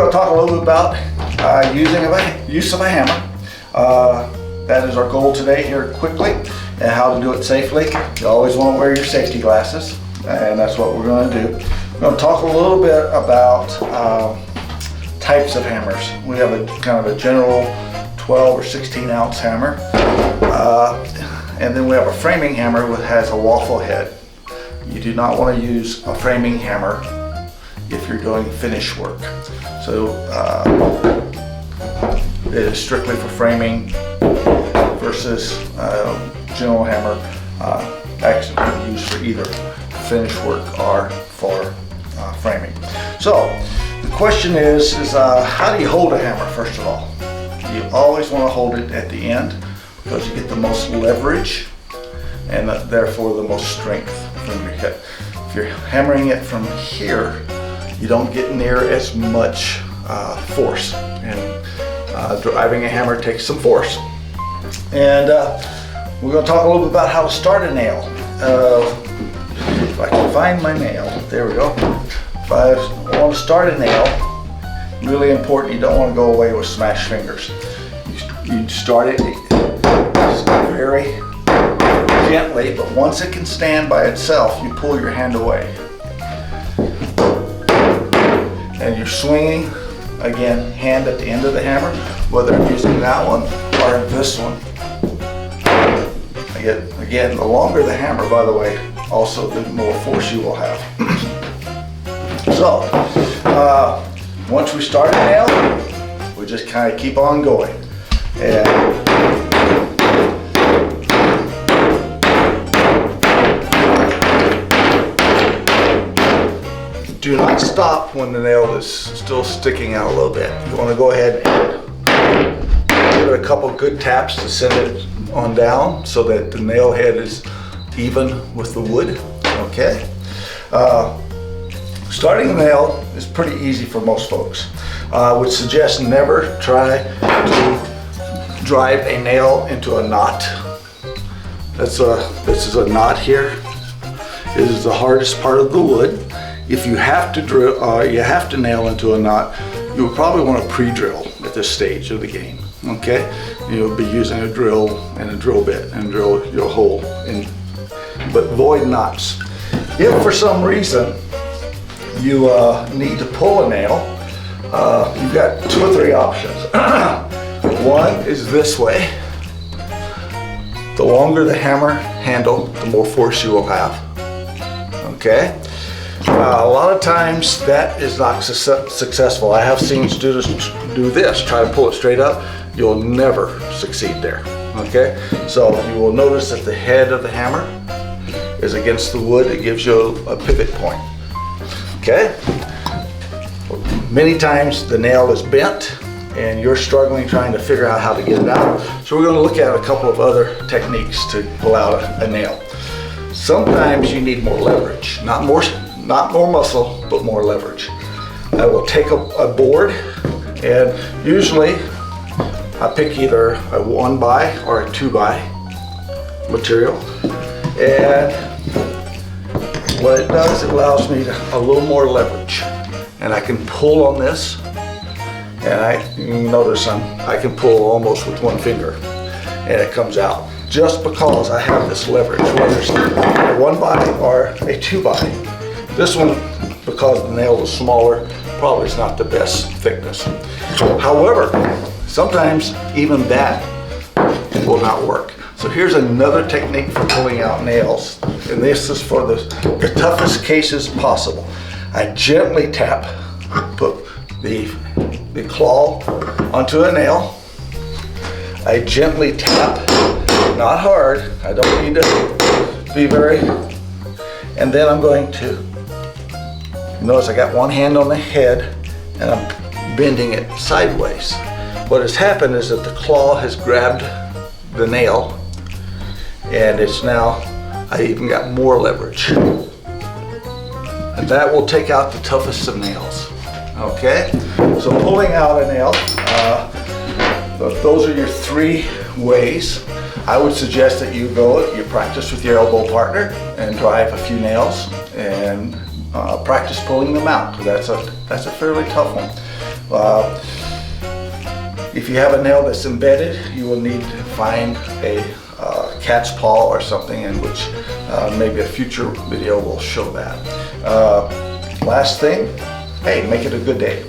going to talk a little bit about use of a hammer. That is our goal today here quickly, and how to do it safely. You always want to wear your safety glasses, and that's what we're going to do. We're going to talk a little bit about types of hammers. We have a kind of a general 12 or 16 ounce hammer, and then we have a framing hammer which has a waffle head. You do not want to use a framing hammer if you're doing finish work. So it is strictly for framing versus general hammer actually used for either finish work or for framing. So the question is how do you hold a hammer? First of all, you always want to hold it at the end because you get the most leverage and therefore the most strength from your hit. If you're hammering it from here, you don't get near as much force, and driving a hammer takes some force. And we're going to talk a little bit about how to start a nail. If I can find my nail, there we go. If I want to start a nail, really important, you don't want to go away with smashed fingers. You start it very gently, but once it can stand by itself, you pull your hand away. And you're swinging, again, hand at the end of the hammer, whether I'm using that one or this one. Again, the longer the hammer, by the way, also the more force you will have. So, once we start a nail, we just kind of keep on going. And do not stop when the nail is still sticking out a little bit. You want to go ahead and give it a couple good taps to send it on down so that the nail head is even with the wood. Okay. Starting a nail is pretty easy for most folks. I would suggest never try to drive a nail into a knot. This is a knot here. It is the hardest part of the wood. If you have to drill, you have to nail into a knot, you will probably want to pre-drill at this stage of the game. Okay, you'll be using a drill and a drill bit and drill your hole in, but avoid knots. If for some reason you need to pull a nail, you've got 2 or 3 options. One is this way. The longer the hammer handle, the more force you will have. Okay. A lot of times that is not successful. I have seen students do this, try to pull it straight up. You'll never succeed there. Okay, so you will notice that the head of the hammer is against the wood. It gives you a pivot point. Okay, many times the nail is bent and you're struggling trying to figure out how to get it out. So we're going to look at a couple of other techniques to pull out a nail. Sometimes you need more leverage, not more muscle, but more leverage. I will take a board, and usually I pick either a 1x or a 2x material, and what it does, it allows me a little more leverage, and I can pull on this, and you notice I can pull almost with one finger, and it comes out just because I have this leverage, whether it's a 1x or a 2x. This one, because the nail is smaller, probably is not the best thickness. However, sometimes even that will not work. So here's another technique for pulling out nails, and this is for the toughest cases possible. I gently tap, put the claw onto a nail. I gently tap, not hard. I don't need to be very, and then I'm going to, notice I got one hand on the head and I'm bending it sideways. What has happened is that the claw has grabbed the nail, and it's now, I even got more leverage. And that will take out the toughest of nails. Okay, so pulling out a nail, those are your 3 ways. I would suggest that you practice with your elbow partner and drive a few nails and practice pulling them out. That's a fairly tough one. If you have a nail that's embedded, you will need to find a cat's paw or something, in which maybe a future video will show that. Last thing, hey, make it a good day.